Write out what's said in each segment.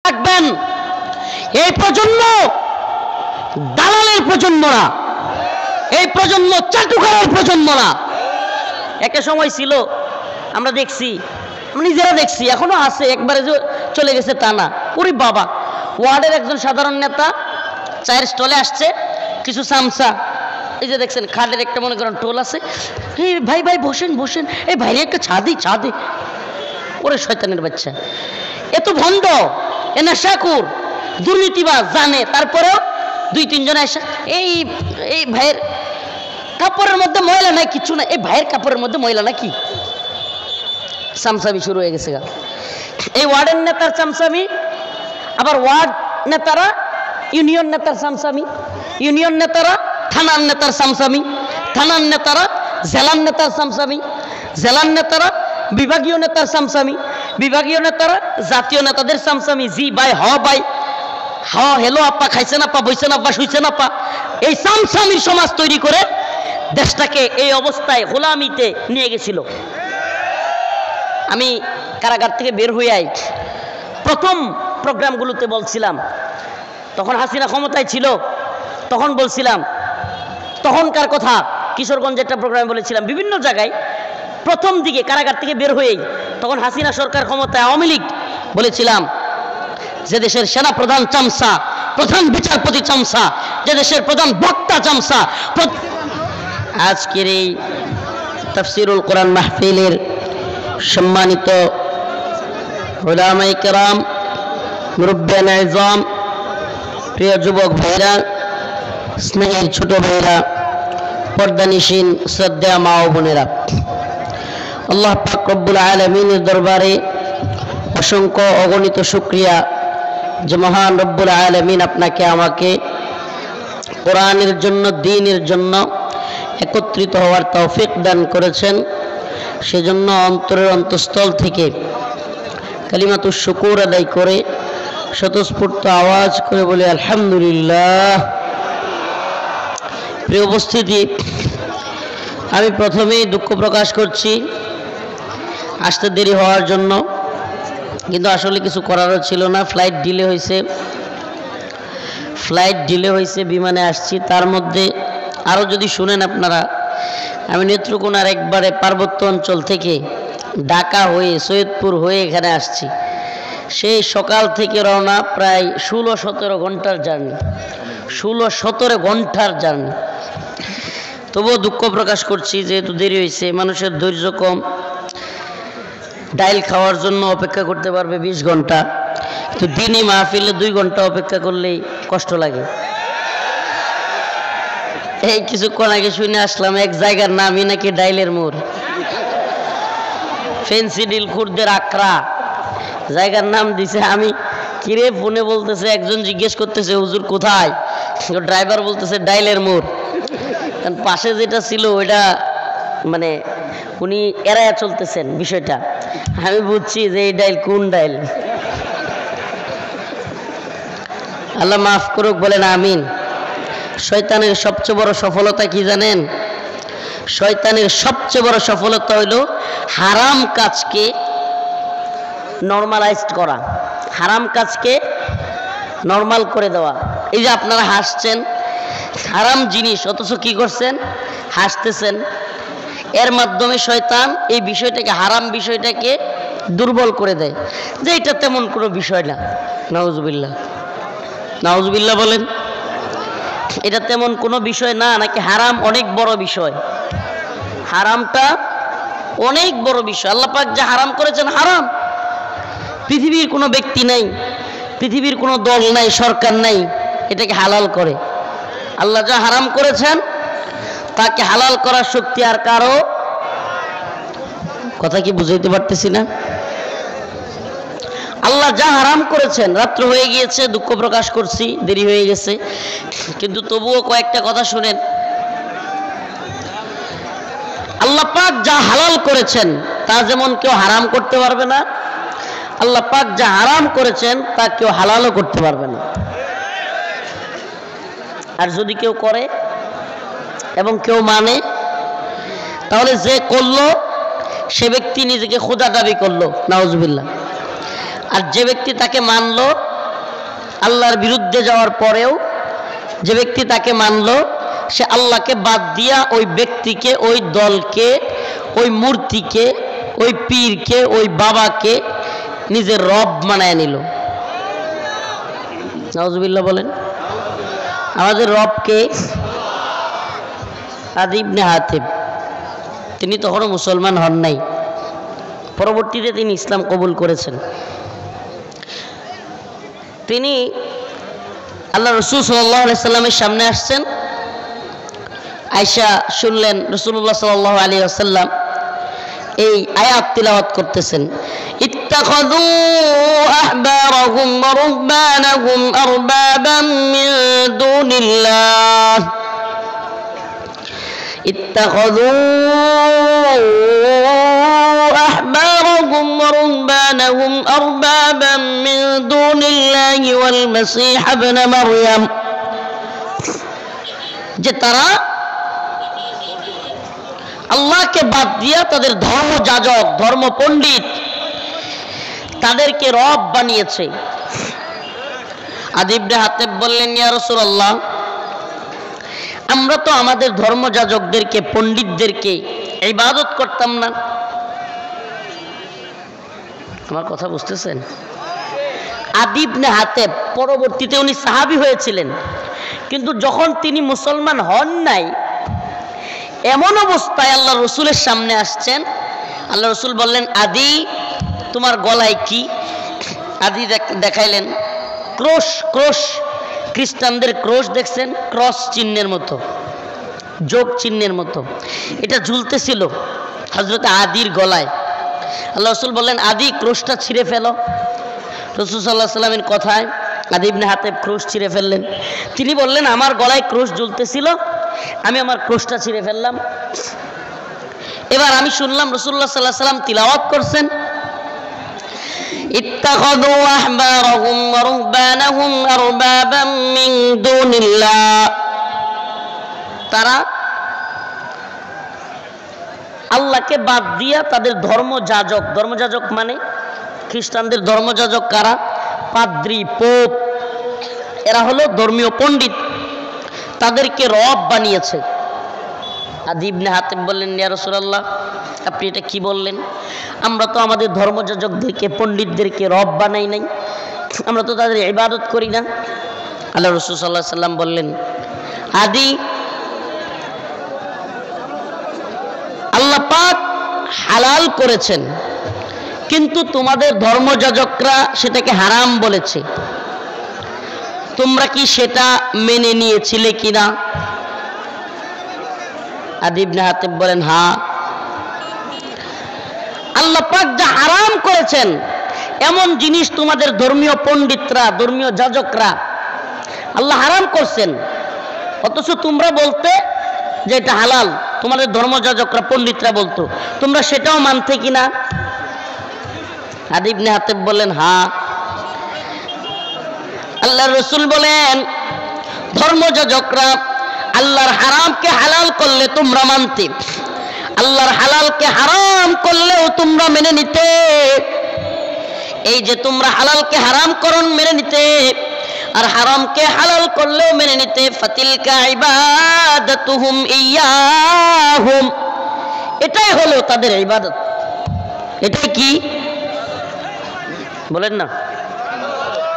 রাখবেন, এই প্রজন্ম দালালের প্রজন্ম না, এই প্রজন্ম চাটুকারের প্রজন্ম না। একটা সময় ছিল, আমরা দেখছি, আমরা নিজেরা দেখছি, এখনো আছে, একবারে যে চলে গেছে তা না। ওরে বাবা, ওয়ার্ডের একজন সাধারণ নেতা চায়ের স্টলে আসছে, কিছু চামচা, এই যে দেখছেন খাটের একটা মনে করেন টোল আছে, এই ভাই ভাই বসেন বসেন, এই ভাইরে একটা চা দে। ওরে শয়তানের বাচ্চা, এত ভণ্ড, এ নেশাখোর, দুর্নীতিবাজ জানে, তারপরেও দুই তিনজন এসে এই ভাইয়ের কাপড়ের মধ্যে ময়লা নাই, কিছু না, এই ভাইয়ের কাপড়ের মধ্যে ময়লা নাকি, চামচামি শুরু হয়ে গেছে গা। এই ওয়ার্ডের নেতার চামচামি, আবার ওয়ার্ড নেতারা ইউনিয়ন নেতার চামচামি, ইউনিয়ন নেতারা থানার নেতার চামচামি, থানার নেতারা জেলার নেতার চামচামি, জেলার নেতারা বিভাগীয় নেতার চামচামি, বিভাগীয় নেতারা জাতীয় নেতাদের চামচামি। জি ভাই, হ ভাই, হ হেলো আপা, খাইছেন আপা, বইছেন আপা, শুইছেন আপা। এই চামচামির সমাজ তৈরি করে দেশটাকে এই অবস্থায় গোলামিতে নিয়ে গেছিল। আমি কারাগার থেকে বের হয়ে আই, প্রথম প্রোগ্রামগুলোতে বলছিলাম, তখন হাসিনা ক্ষমতায় ছিল, তখন বলছিলাম, তখনকার কথা, কিশোরগঞ্জে একটা প্রোগ্রামে বলেছিলাম, বিভিন্ন জায়গায় প্রথম দিকে কারাগার থেকে বের হয়েই, তখন হাসিনা সরকার ক্ষমতায়, আওয়ামী লীগ, বলেছিলাম যে দেশের সেনা প্রধান চামচা, প্রধান বিচারপতি চামচা, যে দেশের প্রধান বক্তা চামচা। আজকের এই তাফসিরুল কোরআন মাহফিলের সম্মানিত উলামায়ে কেরাম, মুরব্বিয়ানে আযম, প্রিয় যুবক ভাইরা, স্নেহের ছোট ভাইরা, পর্দানিশীন শ্রদ্ধা মা ও বোনেরা, আল্লাহ পাক রব্বুল আলামিনের দরবারে অসংখ্য অগণিত শুকরিয়া যে মহান রব্বুল আলামিন আপনাকে আমাকে কোরআনের জন্য, দ্বীনের জন্য একত্রিত হওয়ার তৌফিক দান করেছেন। সেজন্য অন্তরের অন্তঃস্থল থেকে কালিমাতুশ শুকুর আদায় করে স্বতঃস্ফূর্ত আওয়াজ করে বলি আলহামদুলিল্লাহ। প্রিয় উপস্থিতি, আমি প্রথমেই দুঃখ প্রকাশ করছি আসতে দেরি হওয়ার জন্য, কিন্তু আসলে কিছু করারও ছিল না। ফ্লাইট ডিলে হয়েছে, বিমানে আসছি। তার মধ্যে আরও যদি শুনেন আপনারা, আমি নেত্রকোনার একবারে পার্বত্য অঞ্চল থেকে ঢাকা হয়ে সৈয়দপুর হয়ে এখানে আসছি। সেই সকাল থেকে রওনা, প্রায় 16-17 ঘন্টার জার্নি, 16-17 ঘন্টার জার্নি। তবুও দুঃখ প্রকাশ করছি, যেহেতু দেরি হয়েছে, মানুষের ধৈর্য কম। ডাইল খাওয়ার জন্য অপেক্ষা করতে পারবে 20 ঘন্টা, কিন্তু দিনই মাহফিলে 2 ঘন্টা অপেক্ষা করলেই কষ্ট লাগে। এই কিছুক্ষণ আগে শুনে আসলাম এক জায়গার নামই নাকি ডাইলের মোড়, ফেন্সিডিল খুরদের আখড়া জায়গার নাম দিছে। আমি কিরে ফোনে বলতেছে, একজন জিজ্ঞেস করতেছে হুজুর কোথায়, ড্রাইভার বলতেছে ডাইলের মোড়। কারণ পাশে যেটা ছিল ওইটা মানে উনি এড়াইয়া চলতেছেন বিষয়টা। আমি বুঝছি যে এই ডাইল কোন ডাইল। আল্লাহ মাফ করুক, বলেন আমিন। শয়তানের সবচেয়ে বড় সফলতা কি জানেন? শয়তানের সবচেয়ে বড় সফলতা হইল হারাম কাজকে নর্মালাইজড করা, হারাম কাজকে নর্মাল করে দেওয়া। এই যে আপনারা হাসছেন, হারাম জিনিস, অথচ কি করছেন? হাসতেছেন। এর মাধ্যমে শয়তান এই বিষয়টাকে, হারাম বিষয়টাকে দুর্বল করে দেয়, যে এটা তেমন কোনো বিষয় না। নাউজুবিল্লাহ, নাউজুবিল্লাহ বলেন। এটা তেমন কোনো বিষয় না, নাকি হারাম অনেক বড় বিষয়। হারামটা অনেক বড় বিষয়। আল্লাহ পাক যা হারাম করেছেন হারাম। পৃথিবীর কোনো ব্যক্তি নাই, পৃথিবীর কোনো দল নাই, সরকার নাই এটাকে হালাল করে। আল্লাহ যা হারাম করেছেন তাকে হালাল করার শক্তি আর কারো। কথা কি বুঝাইতে পারতেছি না? আল্লাহ যা হারাম করেছেন, রাত্র হয়ে গিয়েছে, দুঃখ প্রকাশ করছি, দেরি হয়ে গেছে, কিন্তু তবুও কয়েকটা কথা শুনেন। আল্লাহ পাক যা হালাল করেছেন তা যেমন কেউ হারাম করতে পারবে না, আল্লাহ পাক যা হারাম করেছেন তা কেউ হালালও করতে পারবে না। আর যদি কেউ করে এবং কেউ মানে, তাহলে যে করলো সে ব্যক্তি নিজেকে খোদা দাবি করলো, নাউজুবিল্লাহ। আর যে ব্যক্তি তাকে মানলো আল্লাহর বিরুদ্ধে যাওয়ার পরেও যে ব্যক্তি তাকে মানল, সে আল্লাহকে বাদ দিয়া ওই ব্যক্তিকে, ওই দলকে, ওই মূর্তিকে, ওই পীরকে, ওই বাবাকে নিজের রব বানায় নিল। নাউজুবিল্লাহ বলেন। আমাদের রবকে আদি ইবনে হাতিম, তিনি তখনও মুসলমান হন নাই, পরবর্তীতে তিনি ইসলাম কবুল করেছেন। তিনি আল্লাহ রসুল সাল্লাল্লাহু আলাইহি সাল্লামের সামনে আসছেন। আয়েশা শুনলেন রাসূলুল্লাহ সাল্লাল্লাহু আলাইহি ওয়াসাল্লাম এই আয়াত তিলাওয়াত করতেছেন, ইত্তাখাযু আহবারাহুম ওয়া রুহবানাহুম আরবাবাম মিন দুনিল্লাহ, ইত্তাখাযু আহবারাহুম ওয়া রুহবানাহুম আরবাবাম মিন দুনিল্লাহি ওয়াল মাসীহ ইবনে মারইয়াম, যে তারা আল্লাহকে বাদ দিয়া তাদের ধর্মযাজক, ধর্ম পণ্ডিত, তাদেরকে রব বানিয়েছে। আদি ইবনে হাতিম বললেন, ইয়া রাসূলুল্লাহ, আমরা তো আমাদের ধর্মযাজকদেরকে, পণ্ডিতদেরকে ইবাদত করতাম না। আমার কথা বুঝতেছেন? আদি ইবনে হাতিম পরবর্তীতে উনি সাহাবী হয়েছিলেন, কিন্তু যখন তিনি মুসলমান হন নাই, এমন অবস্থায় আল্লাহ রসুলের সামনে আসছেন। আল্লাহ রসুল বললেন, আদি তোমার গলায় কি? আদি দেখাইলেন ক্রোশ, ক্রোশ, খ্রিস্টানদের ক্রোশ দেখছেন, ক্রস চিহ্নের মতো, যোগ চিহ্নের মতো, এটা ঝুলতেছিল হযরত আদির গলায়। আল্লাহ রসুল বললেন, আদি ক্রোশটা ছিঁড়ে ফেলো। রাসূল সাল্লাল্লাহু আলাইহি ওয়াসাল্লামের কথায় আদি ইবনে হাতিম ক্রোশ ছিঁড়ে ফেললেন। তিনি বললেন, আমার গলায় ক্রোশ ঝুলতেছিল, আমি আমার ক্রোশটা ছিঁড়ে ফেললাম। এবার আমি শুনলাম রাসূলুল্লাহ সাল্লাল্লাহু আলাইহি ওয়াসাল্লাম তিলাওয়াত করছেন, ইত্তাখাযু আহবারাহুম ওয়া রুহবানাহুম আরবাবাম মিন দুনিল্লাহ, তারা আল্লাহকে বাদ দিয়া তাদের ধর্মযাজক, ধর্মযাজক মানে খ্রিস্টানদের ধর্মযাজক কারা? পাদ্রী, পোপ, এরা হলো ধর্মীয় পণ্ডিত, তাদেরকে রব বানিয়েছে। আদি ইবনে হাতিম বললেন, ইয়া রাসূলুল্লাহ, আপনি এটা কি বললেন? আমরা তো আমাদের ধর্মযাজকদেরকে, পণ্ডিতদেরকে রব বানাই নাই, আমরা তো তাদের ইবাদত করি না। আল্লাহ রাসূল সাল্লাল্লাহু আলাইহি ওয়াসাল্লাম বললেন, আদি আল্লাহ পাক হালাল করেছেন, কিন্তু তোমাদের ধর্মযাজকরা সেটাকে হারাম বলেছে, তোমরা কি সেটা মেনে নিয়েছিলে কিনা? আদি ইবনে হাতিম বলেন, হ্যাঁ। আল্লাহ পাক যা হারাম করেছেন এমন জিনিস তোমাদের ধর্মীয় পণ্ডিতরা, ধর্মীয় যাজকরা আল্লাহ হারাম করছেন, অথচ তোমরা বলতে যে এটা হালাল, তোমাদের ধর্মযাজকরা, পণ্ডিতরা বলতো, তোমরা সেটাও মানতে কিনা? আদি ইবনে হাতিম বললেন, হ্যাঁ। আল্লাহর রাসূল বলেন, ধর্মযাজকরা আল্লাহর হারামকে হালাল করলে তোমরা মানতে, আল্লাহর হালালকে হারাম করলেও তোমরা মেনে নিতে। এই যে তোমরা হালালকে হারাম করন মেনে নিতে, আর হারামকে হালাল করলেও মেনে নিতে, ফাতিলকা ইবাদাতুহুম ইয়াহুম, এটাই হলো তাদের ইবাদত। এটা কি বলেন না?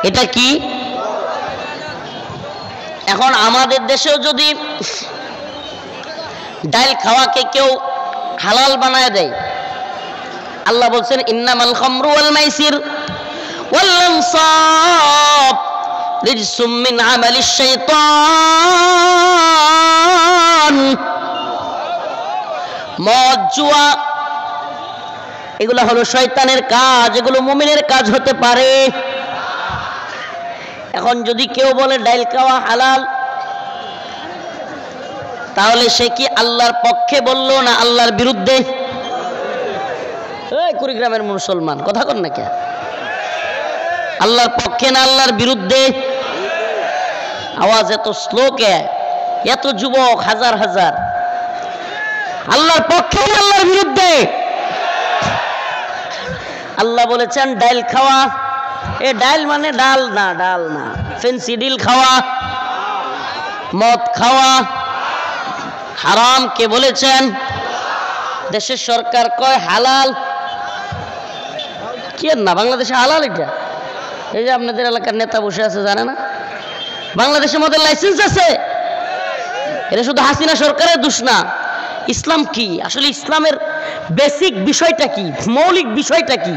এটা কি? এখন আমাদের দেশেও যদি ডাল খাওয়াকে কেউ হালাল বানায় দেয়, আল্লাহ বলছেন, ইন্নামাল খামরু ওয়াল মাইসির ওয়াল আনসাব রিজসুম মিন আমালিশ শাইতান, মদ, জুয়া এগুলো হলো শয়তানের কাজ, এগুলো মুমিনের কাজ হতে পারে। এখন যদি কেউ বলে ডাল খাওয়া হালাল, তাহলে সে কি আল্লাহর পক্ষে বললো না আল্লাহর বিরুদ্ধে? এই কুড়িগ্রামের মুসলমান কথা কন না কে? আল্লাহর পক্ষে না আল্লাহর বিরুদ্ধে? আওয়াজ এত স্লো কে? এত যুবক হাজার হাজার, আল্লাহর পক্ষে না আল্লাহর বিরুদ্ধে? আল্লাহ বলেছেন ডাল খাওয়া এ ডাল মানে ডাল না, ডাল না, ফেন্সিডিল খাওয়া, মদ খাওয়া হারাম কে বলেছেন? দেশের সরকার কয় হালাল। কি না বাংলাদেশে হালাল? এটা এই যে আপনাদের এলাকার নেতা বসে আছে জানে না বাংলাদেশের মধ্যে লাইসেন্স আছে? এটা শুধু হাসিনা সরকারের দোষ না। ইসলাম কি আসলে? ইসলামের বেসিক বিষয়টা কি, মৌলিক বিষয়টা কি?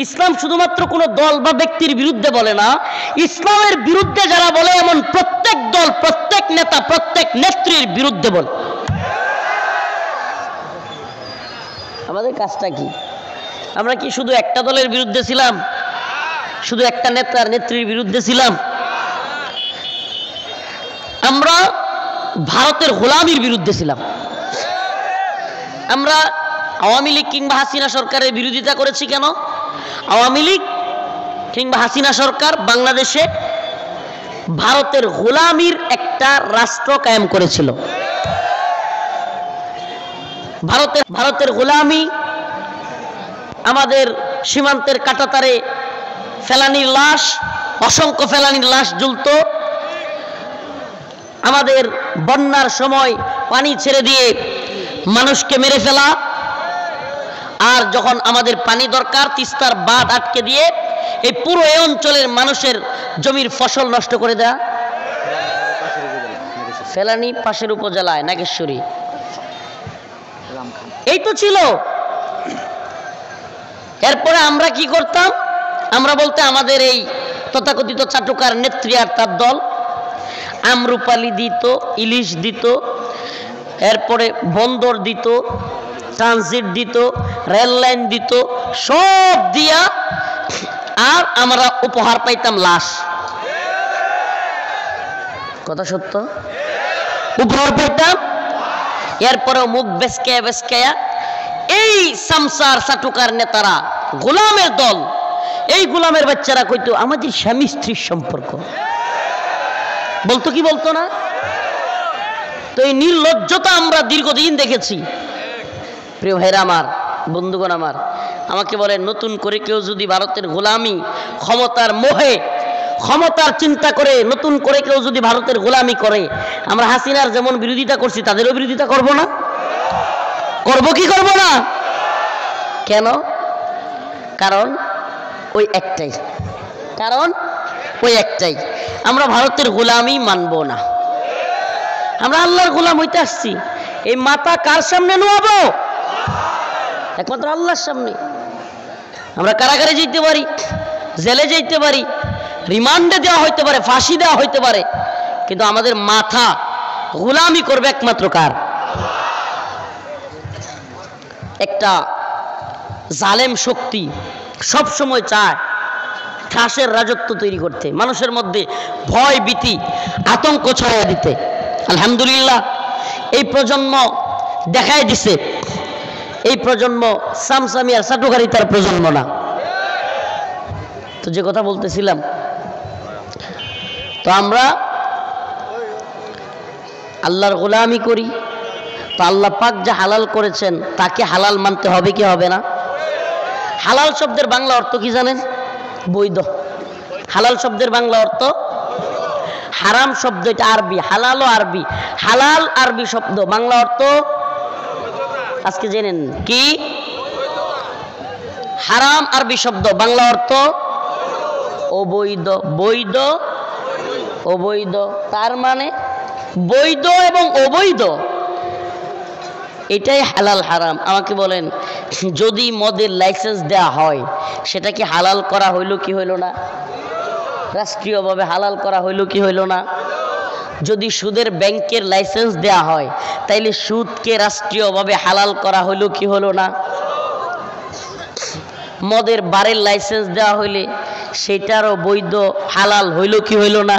ইসলাম শুধুমাত্র কোনো দল বা ব্যক্তির বিরুদ্ধে বলে না, ইসলামের বিরুদ্ধে যারা বলে এমন প্রত্যেক দল, প্রত্যেক নেতা, প্রত্যেক নেত্রীর বিরুদ্ধে বলে। আমাদের কাজটা কি? আমরা কি শুধু একটা দলের বিরুদ্ধে ছিলাম? শুধু একটা নেতার নেত্রীর বিরুদ্ধে ছিলাম? আমরা ভারতের গোলামির বিরুদ্ধে ছিলাম। আমরা আওয়ামী লীগ কিংবা হাসিনা সরকারের বিরোধিতা করেছি কেন? আওয়ামী লীগ কিংবা হাসিনা সরকার বাংলাদেশে ভারতের গোলামির একটা রাষ্ট্র কায়েম করেছিল। ভারতের গোলামি, আমাদের সীমান্তের কাঁটাতারে ফেলানির লাশ, অসংখ্য ফেলানির লাশ ঝুলত। আমাদের বন্যার সময় পানি ছেড়ে দিয়ে মানুষকে মেরে ফেলা, আর যখন আমাদের পানি দরকার তিস্তার বাঁধ আটকে দিয়ে এই পুরো এই অঞ্চলের মানুষের জমির ফসল নষ্ট করে দেয়া। ফেলানি পাশের উপজেলায় নাগেশ্বরী। এই তো ছিল। এরপরে আমরা কি করতাম? আমরা বলতে আমাদের এই তথাকথিত চাটুকার নেত্রী আর তার দল আমরুপালি দিত, ইলিশ দিত, এরপরে বন্দর দিত, ট্রানজিট দিত, রেল লাইন দিত, সব দিয়া আর আমরা উপহার পাইতাম লাশ। কথা সত্য? উপহার পাইতাম। এরপরেও মুখ বেসকায়া বেসকায়া এই সামসার চাটুকার নেতারা, গোলামের দল, এই গোলামের বাচ্চারা কইতো আমাদের স্বামী স্ত্রীর সম্পর্ক। বলতো কি বলতো না? তো এই নির্লজ্জতা আমরা দীর্ঘদিন দেখেছি। প্রিয় ভাইরা আমার, বন্ধুগণ আমার, আমাকে বলেন নতুন করে কেউ যদি ভারতের গোলামি, ক্ষমতার মোহে, ক্ষমতার চিন্তা করে নতুন করে কেউ যদি ভারতের গোলামি করে, আমরা হাসিনার যেমন বিরোধিতা করছি তাদেরও বিরোধিতা করব না? করব কি করব না? কেন? কারণ ওই একটাই, কারণ ওই একটাই, আমরা ভারতের গোলামি মানব না। আমরা আল্লাহর গোলাম হইতে আসছি। এই মাথা কার সামনে নোয়াবো? একমাত্র আল্লাহর সামনে। আমরা কারাগারে যেতে পারি, জেলে যেতে পারি, রিমান্ডে দেওয়া হইতে পারে, ফাঁসি দেওয়া হইতে পারে, কিন্তু আমাদের মাথা গোলামি করবে একমাত্র কার? একটা জালেম শক্তি সব সময় চায় ঠাসের রাজত্ব তৈরি করতে, মানুষের মধ্যে ভয় ভীতি আতঙ্ক ছড়াইয়া দিতে। আলহামদুলিল্লাহ এই প্রজন্ম দেখাই দিছে, এই প্রজন্ম সামসামি আর চাটুকারিতার প্রজন্ম না। তো যে কথা বলতেছিলাম, তো আমরা আল্লাহর গোলামি করি, তো আল্লাহ পাক যা হালাল করেছেন তাকে হালাল মানতে হবে কি হবে না? হালাল শব্দের বাংলা অর্থ কি জানেন? বৈধ। হালাল শব্দের বাংলা অর্থ, হারাম শব্দ এটা আরবি, হালালও আরবি। হালাল আরবি শব্দ, বাংলা অর্থ আজকে জেনেন কি? হারাম আরবি শব্দ, বাংলা অর্থ অবৈধ। বৈধ, অবৈধ, তার মানে বৈধ এবং অবৈধ এটাই হালাল হারাম। আমাকে বলেন, যদি মদের লাইসেন্স দেয়া হয় সেটা কি হালাল করা হইল কি হইল না? রাষ্ট্রীয়ভাবে হালাল করা হইল কি হইল না? যদি সুদের ব্যাংকের লাইসেন্স দেয়া হয় তাইলে সুদকে রাষ্ট্রীয়ভাবে হালাল করা হইল কি হলো না? মদের বারের লাইসেন্স দেওয়া হইলে সেটারও বৈধ হালাল হইল কি হইল না?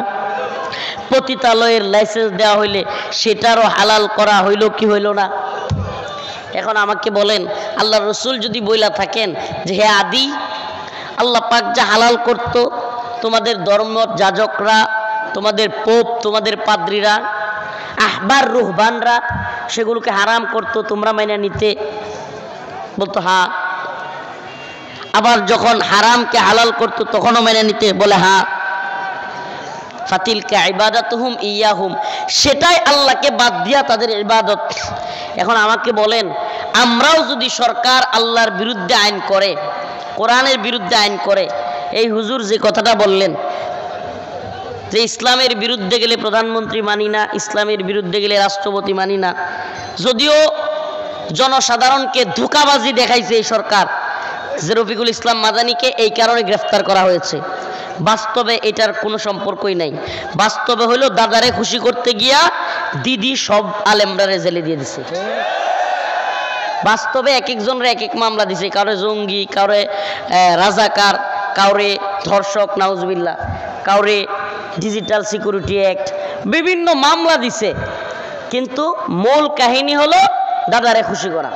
পতিতালয়ের লাইসেন্স দেওয়া হইলে সেটারও হালাল করা হইল কি হইল না? এখন আমাকে বলেন, আল্লাহ রসুল যদি বইলা থাকেন যে হে আদি, আল্লাহ পাক যা হালাল করত তোমাদের ধর্ম যাজকরা, তোমাদের পোপ, তোমাদের পাদ্রীরা, আহবার রুহবানরা সেগুলোকে হারাম করত, তোমরা মাইনা নিতে? বলতো হ্যাঁ। আবার যখন হারামকে হালাল করত তখনও মেনে নিতে বলে হ্যাঁ, ফাতিলকা ইবাদাতুহুম ইয়াহুম, সেটাই আল্লাহকে বাদ দিয়া তাদের ইবাদত। এখন আমাকে বলেন, আমরাও যদি সরকার আল্লাহর বিরুদ্ধে আইন করে, কোরআনের বিরুদ্ধে আইন করে, এই হুজুর যে কথাটা বললেন যে ইসলামের বিরুদ্ধে গেলে প্রধানমন্ত্রী মানি না, ইসলামের বিরুদ্ধে গেলে রাষ্ট্রপতি মানি না, যদিও জনসাধারণকে ধোঁকাবাজি দেখাইছে এই সরকার যে রফিকুল ইসলাম মাদানীকে এই কারণে গ্রেফতার করা হয়েছে, বাস্তবে এটার কোনো সম্পর্কই নাই। বাস্তবে হলো দাদারে খুশি করতে গিয়া দিদি সব আলেমরারে জেলে দিয়ে দিছে। বাস্তবে এক একজনের এক এক মামলা দিছে, কাউরে জঙ্গি, কাউরে রাজাকার, কাউরে ধর্ষক নাউজুবিল্লাহ, কাউরে ডিজিটাল সিকিউরিটি অ্যাক্ট, বিভিন্ন মামলা দিছে। কিন্তু মূল কাহিনী হলো দাদারে খুশি করা।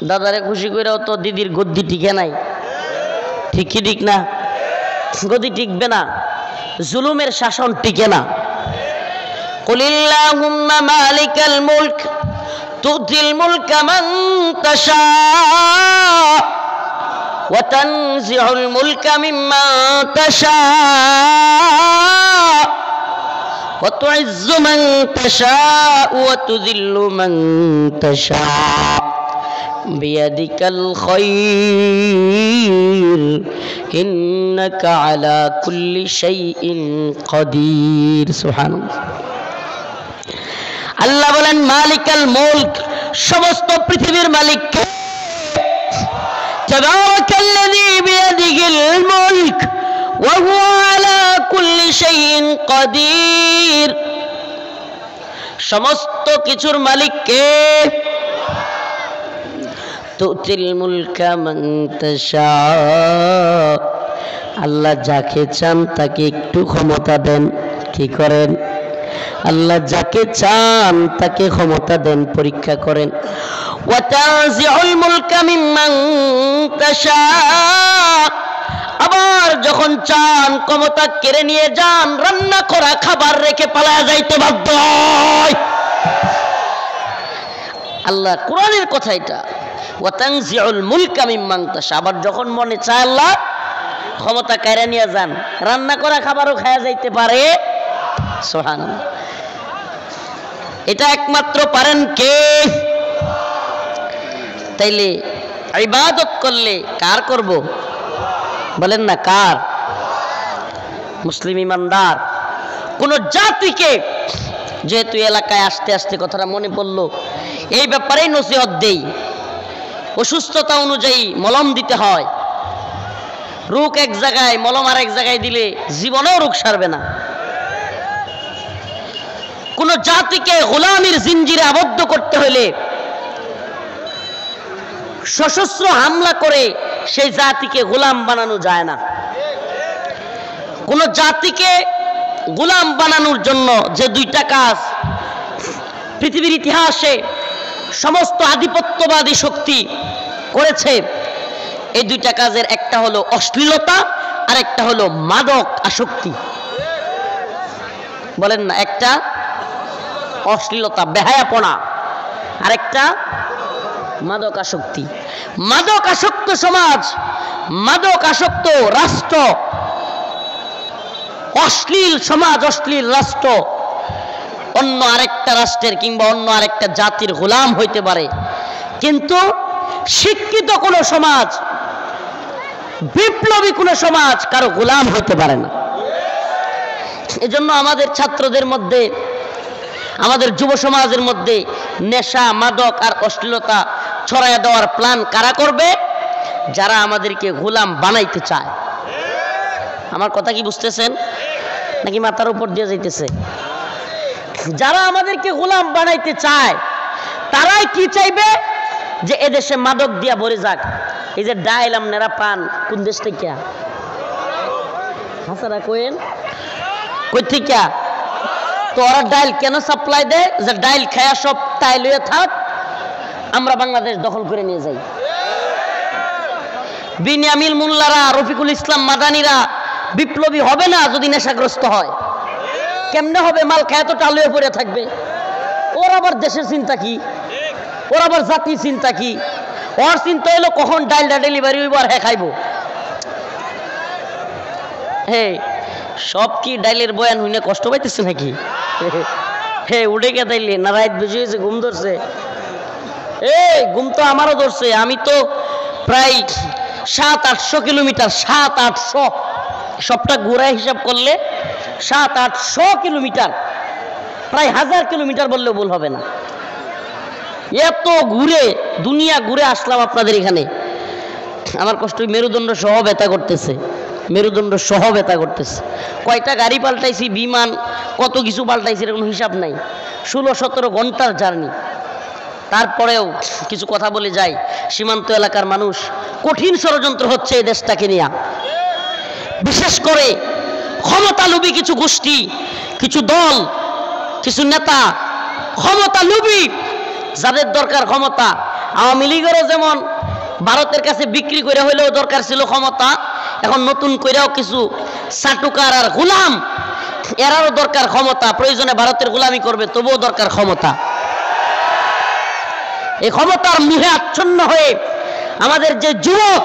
দাদারে খুশি করেও তো দিদির গদ্দি টিকে নাই, ঠিক কি ঠিক না? গদি টিকবে না, জুলুমের শাসন টিকে না। কুলিল্লাহুম্মা মালিকাল মুলক তুতিল মুলকা মান তাশা ওয়া তানজিউল মুলকা মিম্মান তাশা ওয়া তুইজ্জু মান তাশা ওয়া তুযিল্লু মান তাশা বিয়াদিকাল খায়র ইন্নাকা আলা কুল্লি শাইইন কাদির। সুবহানাল্লাহ। আল্লাহ বলেন মালিকাল মুলক, সমস্ত পৃথিবীর মালিক কে? তাবারাকাল্লাযী বিয়াদিহিল মুলক ওয়া হুয়া আলা কুল্লি শাইইন কাদির। সমস্ত কিছুর মালিক কে? তুতিল মুলকা মান তাশা, আল্লাহ যাকে চান তাকে একটু ক্ষমতা দেন। কি করেন? আল্লাহ যাকে চান তাকে ক্ষমতা দেন, পরীক্ষা করেন। ওয়া তানজিউল মুলকা মিম্মান তাশা, আবার যখন চান ক্ষমতা কেড়ে নিয়ে যান, রান্না করা খাবার রেখে পালায়া যাইতে বাধ্য হয়। আল্লাহ কোরআনের কথা এটা, ওয়া তানজিউল মুলকা মিম্মান তাশা, আবার যখন মনে চায় আল্লাহ ক্ষমতা কেড়ে নিয়ে যান, রান্না করা খাবারও খায়া যাইতে পারে। সুবহানাল্লাহ। এটা একমাত্র পারেন কে? তাইলে ইবাদত করলে কার করব? বলেন না কার? মুসলিম ইমানদার কোন জাতিকে, যেহেতু এলাকায় আসতে আসতে কথাটা মনে পড়লো, এই ব্যাপারেই নসিহত দেই। অসুস্থতা অনুযায়ী মলম দিতে হয়। রোগ এক জায়গায়, মলম আর এক জায়গায় দিলে জীবনেও রোগ সারবে না। কোন জাতিকে গোলামির জিঞ্জিরে আবদ্ধ করতে হলে সশস্ত্র হামলা করে সেই জাতিকে গোলাম বানানো যায় না। কোন জাতিকে গোলাম বানানোর জন্য যে দুইটা কাজ পৃথিবীর ইতিহাসে সমস্ত আধিপত্যবাদী শক্তি করেছে, এই দুইটা কাজের একটা হলো অশ্লীলতা আর একটা হলো মাদক আসক্তি। বলেন না, একটা অশ্লীলতা বেহায়াপনা আর একটা মাদক আসক্তি। মাদক আসক্ত সমাজ, মাদক আসক্ত রাষ্ট্র, অশ্লীল সমাজ, অশ্লীল রাষ্ট্র অন্য আরেকটা রাষ্ট্রের কিংবা অন্য আরেকটা জাতির গোলাম হইতে পারে, কিন্তু শিক্ষিত কোন সমাজ, বিপ্লবী কোন সমাজ কারো গোলাম হতে পারে না। এজন্য আমাদের ছাত্রদের মধ্যে, আমাদের যুব সমাজের মধ্যে নেশা, মাদক আর অশ্লীলতা ছড়াইয়া দেওয়ার প্ল্যান কারা করবে? যারা আমাদেরকে গোলাম বানাইতে চায়। আমার কথা কি বুঝতেছেন নাকি মাথার উপর দিয়ে যাইতেছে? যারা আমাদেরকে গোলাম বানাইতে চায় তারাই কি চাইবে? যে এদেশে মাদক দিয়া ভরে যাক। এই যে ডাইল আপনারা পান কোন দেশ থেকে? হাসারা কোয়েন কই থেকে? তো ওরা ডাইল কেন সাপ্লাই দেয়? যে ডাইল খায়া সব টাইল হয়ে থাক, আমরা বাংলাদেশ দখল করে নিয়ে যাই। বিনিয়ামিল মোল্লারা, রফিকুল ইসলাম মাদানীরা বিপ্লবী হবে না যদি নেশাগ্রস্ত হয়। কেমনে হবে? মাল খায় তো টাল হয়ে পড়ে থাকবে। ওর আবার দেশের চিন্তা কি? ওর আবার জাতির চিন্তা কি? ওর চিন্তা হইলো কখন ডাইলটা ডেলিভারি হইব আর হ্যাঁ খাইব। হ্যাঁ, সব কি ডাইলের বয়ান হইনে কষ্ট পাইতেছে নাকি? হ্যাঁ, উঠে গে তাইলে না রাত বেশি হয়েছে, ঘুম ধরছে? ঘুম তো আমারও ধরছে। আমি তো প্রায় 700-800 কিলোমিটার, 700-800 সবটা ঘোরা হিসাব করলে 700-800 কিলোমিটার, প্রায় 1000 কিলোমিটার বললেও ভুল হবে না। এত ঘুরে দুনিয়া ঘুরে আসলাম আপনাদের এখানে। আমার কষ্ট মেরুদণ্ড সহ ব্যথা করতেছে, মেরুদণ্ড সহ ব্যথা করতেছে। কয়টা গাড়ি পাল্টাইছি, বিমান, কত কিছু পাল্টাইছি, এরকম হিসাব নাই। 16-17 ঘন্টার জার্নি। তারপরেও কিছু কথা বলে যাই। সীমান্ত এলাকার মানুষ, কঠিন ষড়যন্ত্র হচ্ছে এই দেশটাকে নিয়ে। বিশেষ করে ক্ষমতালোভী কিছু গোষ্ঠী, কিছু দল, কিছু নেতা, ক্ষমতালোভী, যাদের দরকার ক্ষমতা। আওয়ামী লীগেরও যেমন ভারতের কাছে বিক্রি করে হইলেও দরকার ছিল ক্ষমতা, এখন নতুন কইরাও কিছু চাটুকার আর গোলাম, এরারও দরকার ক্ষমতা। প্রয়োজনে ভারতের গোলামি করবে, তবুও দরকার ক্ষমতা। এই ক্ষমতার মুহে আচ্ছন্ন হয়ে আমাদের যে যুবক,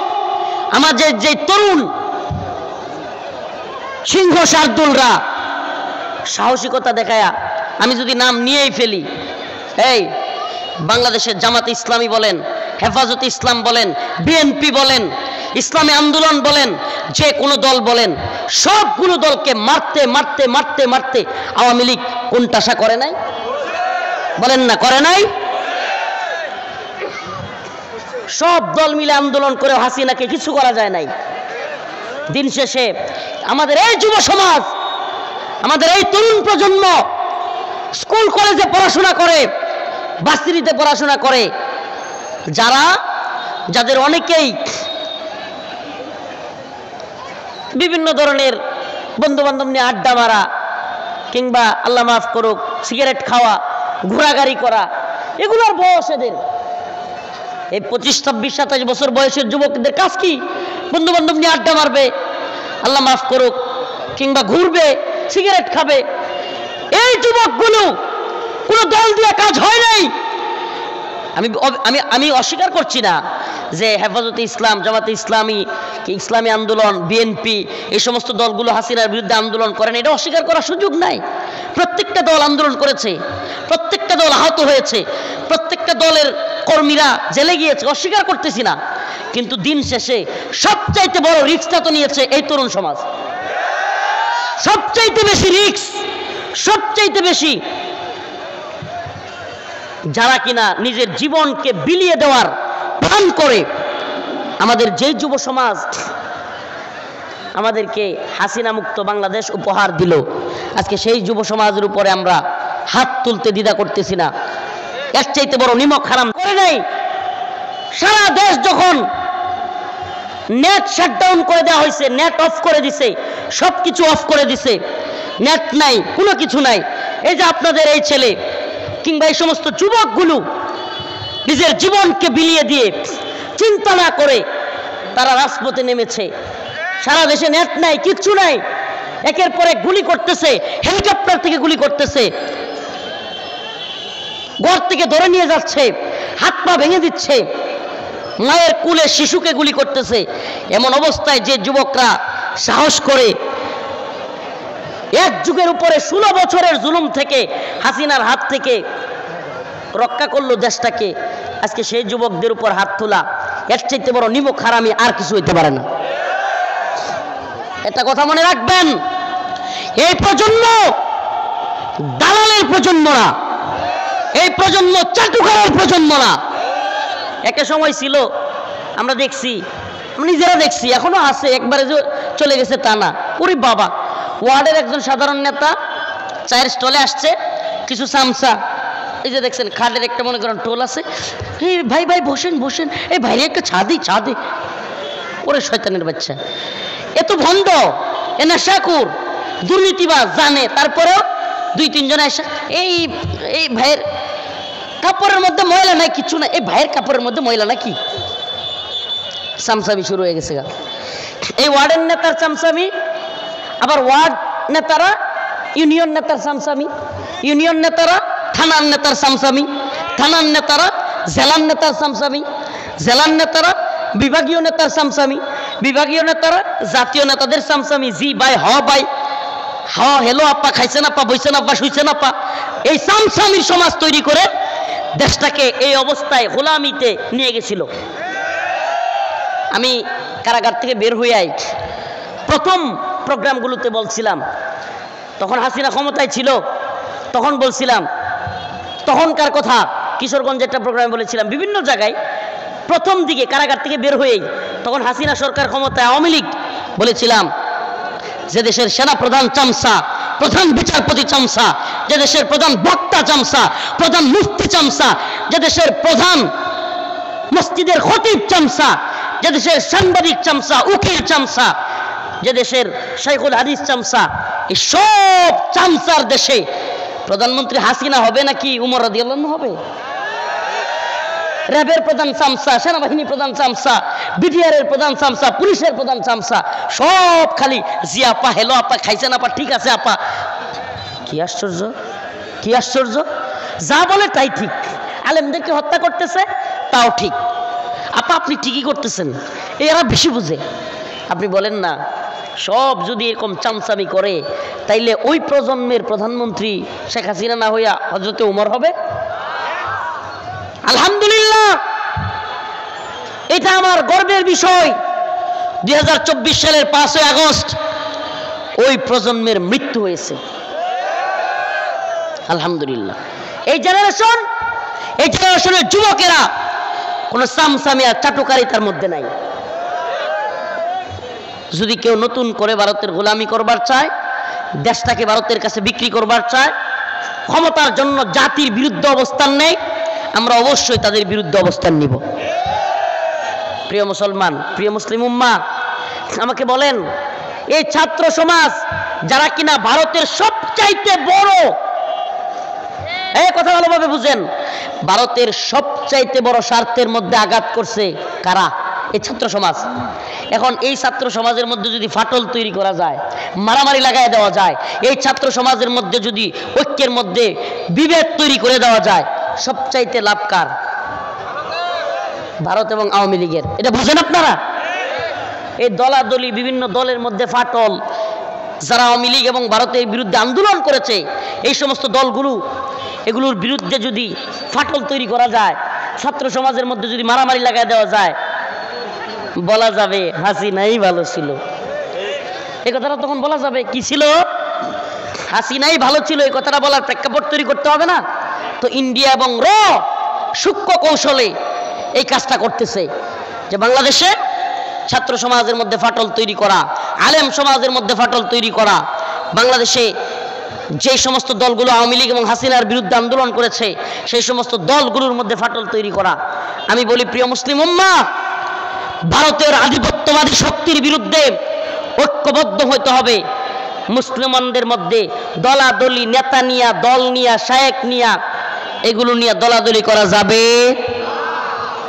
আমাদের যে তরুণ সিংহ শার্দুলরা সাহসিকতা দেখায়া, আমি যদি নাম নিয়েই ফেলি, এই বাংলাদেশের জামাতে ইসলামী বলেন, হেফাজতে ইসলাম বলেন, বিএনপি বলেন, ইসলামী আন্দোলন বলেন, যে কোনো দল বলেন, সবগুলো দলকে মারতে মারতে মারতে মারতে আওয়ামী লীগ কোণঠাসা করে নাই? বলেন না, করে নাই? সব দল মিলে আন্দোলন করে হাসিনাকে কিছু করা যায় নাই। দিন শেষে আমাদের এই যুব সমাজ, আমাদের এই তরুণ প্রজন্ম স্কুল কলেজে পড়াশোনা করে, ভার্সিটিতে পড়াশোনা করে, যাদের অনেকেই বিভিন্ন ধরনের বন্ধু বান্ধব নিয়ে আড্ডা মারা, কিংবা আল্লাহ মাফ করুক সিগারেট খাওয়া, ঘোরাঘুরি করা, এগুলোর বয়স এদের। এই 25, 26, 27 বছর বয়সের যুবকদের কাজ কি? বন্ধু বান্ধব নিয়ে আড্ডা মারবে, আল্লাহ মাফ করুক, কিংবা ঘুরবে, সিগারেট খাবে। এই যুবকগুলো কোনো দল দিয়ে কাজ হয় নাই। আমি অস্বীকার করছি না যে হেফাজতে ইসলাম, জামাতে ইসলামী, ইসলামী আন্দোলন, বিএনপি, এই সমস্ত দলগুলো হাসিনার বিরুদ্ধে আন্দোলন করেন, এটা অস্বীকার করার সুযোগ নাই। প্রত্যেকটা দল আন্দোলন করেছে, প্রত্যেকটা দল আহত হয়েছে, প্রত্যেকটা দলের কর্মীরা জেলে গিয়েছে, অস্বীকার করতেছি না। কিন্তু দিন শেষে সবচাইতে বড় রিস্কটা তো নিয়েছে এই তরুণ সমাজ। সবচাইতে বেশি রিস্ক, সবচাইতে বেশি যারা কিনা নিজের জীবনকে বিলিয়ে দেওয়ার প্রাণ করে, আমাদের যে যুব সমাজ আমাদেরকে হাসিনা মুক্ত বাংলাদেশ উপহার দিল, আজকে সেই যুব সমাজের উপরে আমরা হাত তুলতে দ্বিধা করতেছি না। এর চাইতে বড় নিমক হারাম করে নাই। সারা দেশ যখন নেট শাটডাউন করে দেওয়া হয়েছে, নেট অফ করে দিছে, সবকিছু অফ করে দিছে, নেট নাই, কোনো কিছু নাই। এই যে আপনাদের এই ছেলে কিংবা এই সমস্ত যুবকগুলো নিজের জীবনকে বিলিয়ে দিয়ে চিন্তা না করে তারা রাজপথে নেমেছে। সারা দেশে নেট নাই, কিচ্ছু নাই, একের পর এক গুলি করতেছে, হেলিকপ্টার থেকে গুলি করতেছে, ঘর থেকে ধরে নিয়ে যাচ্ছে, হাত পা ভেঙে দিচ্ছে, মায়ের কুলে শিশুকে গুলি করতেছে। এমন অবস্থায় যে যুবকরা সাহস করে এক যুগের উপরে 16 বছরের জুলুম থেকে, হাসিনার হাত থেকে রক্ষা করলো দেশটাকে, আজকে সেই যুবকদের উপর হাত তোলা, এর চাইতে বড় নিমক হারামি আর কিছু হইতে পারে না। এটা কথা মনে রাখবেন। এই প্রজন্ম দালালের প্রজন্ম না, এই প্রজন্ম চাটুকারের প্রজন্ম না। একটা সময় ছিল, আমরা দেখছি, নিজেরা দেখছি, এখনো আছে, একবারে যে চলে গেছে তা না। ওরে বাবা, ওয়ার্ডের একজন সাধারণ নেতা চায়ের স্টলে আসছে, কিছু চামচা, এই যে দেখছেন খাটের একটা মনে করেন টোল আছে, এই ভাই ভাই বসেন বসেন, এই ভাই একটা চা দে। ওরে শয়তানের বাচ্চা, এত ভণ্ড, এ নেশাখোর, দুর্নীতিবাজ জানে, তারপরেও 2-3 জন এসে এই ভাইয়ের কাপড়ের মধ্যে ময়লা নাই, কিছু না, এই ভাইয়ের কাপড়ের মধ্যে ময়লা নাকি, চামচামি শুরু হয়ে গেছে। এই ওয়ার্ডের নেতার চামচামি, আবার ওয়ার্ড নেতারা ইউনিয়ন নেতার চামচামি, ইউনিয়ন নেতারা থানার নেতার চামচামি, থানার নেতারা জেলার নেতার চামচামি, জেলার নেতারা বিভাগীয় নেতার সামসামি, বিভাগীয় নেতারা জাতীয় নেতাদের সামসামি, জি ভাই হ ভাই, হ হেলো আপা, খাইছেন আপা, বইছেন আপা, শুইছেন আপা, এই সামসামির সমাজ তৈরি করে দেশটাকে এই অবস্থায় গোলামিতে নিয়ে গেছিল। আমি কারাগার থেকে বের হয়ে আই প্রথম প্রোগ্রামগুলোতে বলছিলাম, তখন হাসিনা ক্ষমতায় ছিল, তখন বলছিলাম, তখনকার কথা কিশোরগঞ্জে একটা প্রোগ্রামে বলেছিলাম, বিভিন্ন জায়গায় প্রথম দিকে কারাগার থেকে বের হয়েই তখন হাসিনা সরকার ক্ষমতায়, আওয়ামী লীগ, বলেছিলাম যে দেশের সেনা প্রধান চামচা, প্রধান বিচারপতি চামচা, যে দেশের প্রধান বক্তা চামচা, প্রধান মুফতি চামচা, যে দেশের প্রধান মসজিদের খতিব চামচা, যে দেশের সাংবাদিক চামচা, উকিল চামচা, যে দেশের শাইখুল হাদিস চামচা, এই সব চামচার দেশে প্রধানমন্ত্রী হাসিনা হবে নাকি উমর রাদিয়াল্লাহু আনহু হবে? র্যাবের প্রধান চামচা, সেনাবাহিনী প্রধান চামচা, বিডিআর এর প্রধান চামচা, পুলিশের প্রধান চামচা, সব খালি জি আপা, হেলো আপা, খাইছেন আপা, ঠিক আছে আপা। কি আশ্চর্য, কি আশ্চর্য! যা বলে তাই ঠিক। আলেমদেরকে হত্যা করতেছে তাও ঠিক। আপা আপনি ঠিকই করতেছেন, এরা বেশি বুঝে। আপনি বলেন না, সব যদি এরকম চামচামি করে তাইলে ওই প্রজন্মের প্রধানমন্ত্রী শেখ হাসিনা না হইয়া হযরতে উমর হবে? আলহামদুলিল্লাহ, এটা আমার গর্বের বিষয়। 2024 সালের 5 আগস্ট ওই প্রজন্মের মৃত্যু হয়েছে। আলহামদুলিল্লাহ, এই জেনারেশনের যুবকেরা কোন সামসামি আর চাটুকারিতার মধ্যে নাই। যদি কেউ নতুন করে ভারতের গোলামি করবার চায়, দেশটাকে ভারতের কাছে বিক্রি করবার চায়, ক্ষমতার জন্য জাতির বিরুদ্ধে অবস্থান নেয়, আমরা অবশ্যই তাদের বিরুদ্ধে অবস্থান নিব। প্রিয় মুসলমান, প্রিয় মুসলিম উম্মাহ, আমাকে বলেন, এই ছাত্র সমাজ যারা কিনা ভারতের সবচাইতে বড়, এই কথা ভালোভাবে বুঝেন, ভারতের সবচাইতে বড় স্বার্থের মধ্যে আঘাত করছে কারা? এই ছাত্র সমাজ। এখন এই ছাত্র সমাজের মধ্যে যদি ফাটল তৈরি করা যায়, মারামারি লাগাই দেওয়া যায়, এই ছাত্র সমাজের মধ্যে যদি ঐক্যের মধ্যে বিভেদ তৈরি করে দেওয়া যায়, সবচাইতে লাভ কার? ভারত এবং আওয়ামী লীগের। এটা বুঝেন আপনারা? এই দলাদলি, বিভিন্ন দলের মধ্যে ফাটল, যারা আওয়ামী লীগ এবং ভারতের বিরুদ্ধে আন্দোলন করেছে, এই সমস্ত দলগুলো, এগুলোর বিরুদ্ধে যদি ফাটল তৈরি করা যায়, ছাত্র সমাজের মধ্যে যদি মারামারি লাগাই দেওয়া যায়, বলা যাবে হাসিনাই ভালো ছিল। এই কথাটা তখন বলা যাবে, কি ছিল? হাসিনাই ভালো ছিল। এই কথাটা বলার প্রেক্ষাপট তৈরি করতে হবে না? তো ইন্ডিয়া এবং সূক্ষ্ম কৌশলে এই কাজটা করতেছে, যে বাংলাদেশে ছাত্র সমাজের মধ্যে ফাটল তৈরি করা, আলেম সমাজের মধ্যে ফাটল তৈরি করা, বাংলাদেশে যে সমস্ত দলগুলো আওয়ামী লীগ এবং হাসিনার বিরুদ্ধে আন্দোলন করেছে সেই সমস্ত দলগুলোর মধ্যে ফাটল তৈরি করা। আমি বলি, প্রিয় মুসলিম উম্মাহ, ভারতের আধিপত্যবাদী শক্তির বিরুদ্ধে ঐক্যবদ্ধ হতে হবে। মুসলমানদের মধ্যে দলাদলি, নেতা নিয়া, দল নিয়া, শায়েখ নিয়া, এগুলো নিয়ে দলাদলি করা যাবে?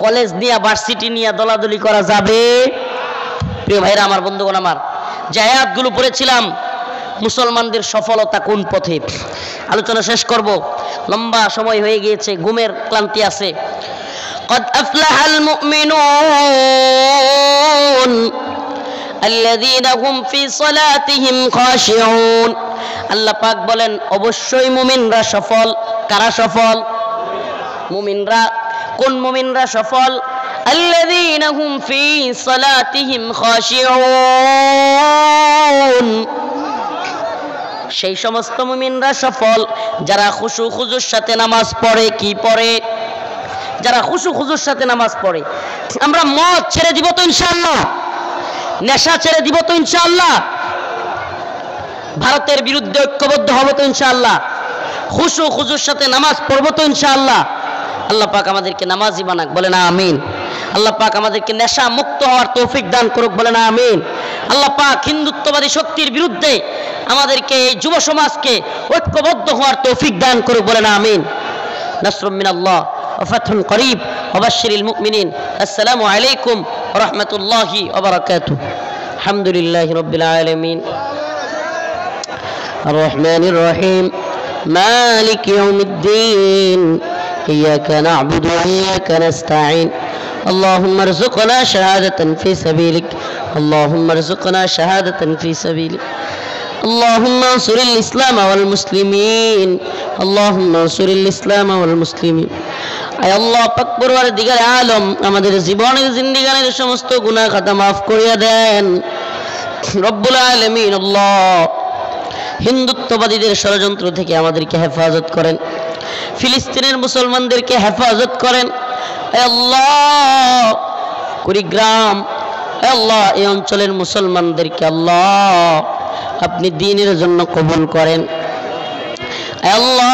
কলেজ নিয়ে, ভার্সিটি নিয়ে দলাদলি করা যাবে? প্রিয় ভাইরা আমার, বন্ধুগণ আমার, যে আয়াতগুলো পড়েছিলাম, মুসলমানদের সফলতা কোন পথে, আলোচনা শেষ করব, লম্বা সময় হয়ে গিয়েছে, ঘুমের ক্লান্তি আছে। قد أفلح المؤمنون الذين هم في صلاتهم خاشعون। আল্লাহ পাক বলেন, অবশ্যই মুমিনরা সফল। কারা সফল? মুমিনরা। কোন মুমিনরা সফল? الذين هم في صلاتهم خاشعون, সেই সমস্ত মুমিনরা সফল যারা খুশু খুজুর সাথে নামাজ পড়ে। কি পড়ে? যারা খুশু খুজুর সাথে নামাজ পড়ে। আমরা মদ ছেড়ে দিব তো ইনশাআল্লাহ? নেশা ছেড়ে দিব তো ইনশাআল্লাহ? ভারতের বিরুদ্ধে ঐক্যবদ্ধ হব তো ইনশাআল্লাহ? খুশু খুজুর সাথে নামাজ পড়ব তো ইনশাআল্লাহ? আল্লাহ পাক আমাদেরকে নামাজি বানাক, বলেন আমিন। আল্লাহ পাক আমাদেরকে নেশা মুক্ত হওয়ার তৌফিক দান করুক, বলেন আমিন। আল্লাহ পাক হিন্দুত্ববাদী শক্তির বিরুদ্ধে আমাদেরকে, এই যুব সমাজকে ঐক্যবদ্ধ হওয়ার তৌফিক দান করুক, বলেন আমিন। নাসরুম মিনাল্লাহ ওয়া ফাতহুন করিব ওয়া বাশশিরিল মুমিনিন। আসসালামু আলাইকুম ওয়া রাহমাতুল্লাহি ওয়া বারাকাতুহু। আলহামদুলিল্লাহি রাব্বিল আলামিন আর রহমানির রহিম মালিক ইয়াউমিদ্দিন ইয়্যাকা না'বুদু ওয়া ইয়্যাকা নাস্তাঈন اللهم ارزقنا شهادة في سبيلك اللهم ارزقنا شهادة في سبيلك اللهم انصر الإسلام والمسلمين اللهم انصر الإسلام والمسلمين আয় আল্লাহ পাক পরওয়ারদিগার আলম আমাদের জীবনের জিন্দেগানির সমস্ত গুনাহ খাতা maaf করিয়া দেন রব্বুল আলামিন আল্লাহ হিন্দুত্ববাদীদের ষড়যন্ত্র থেকে আমাদেরকে হেফাজত করেন ফিলিস্তিনের মুসলমানদেরকে হেফাজত করেন আয় আল্লাহ কুড়িগ্রাম আয় আল্লাহ এই অঞ্চলের মুসলমানদেরকে আল্লাহ আপনি দ্বীনের জন্য কবুল করেন আয় আল্লাহ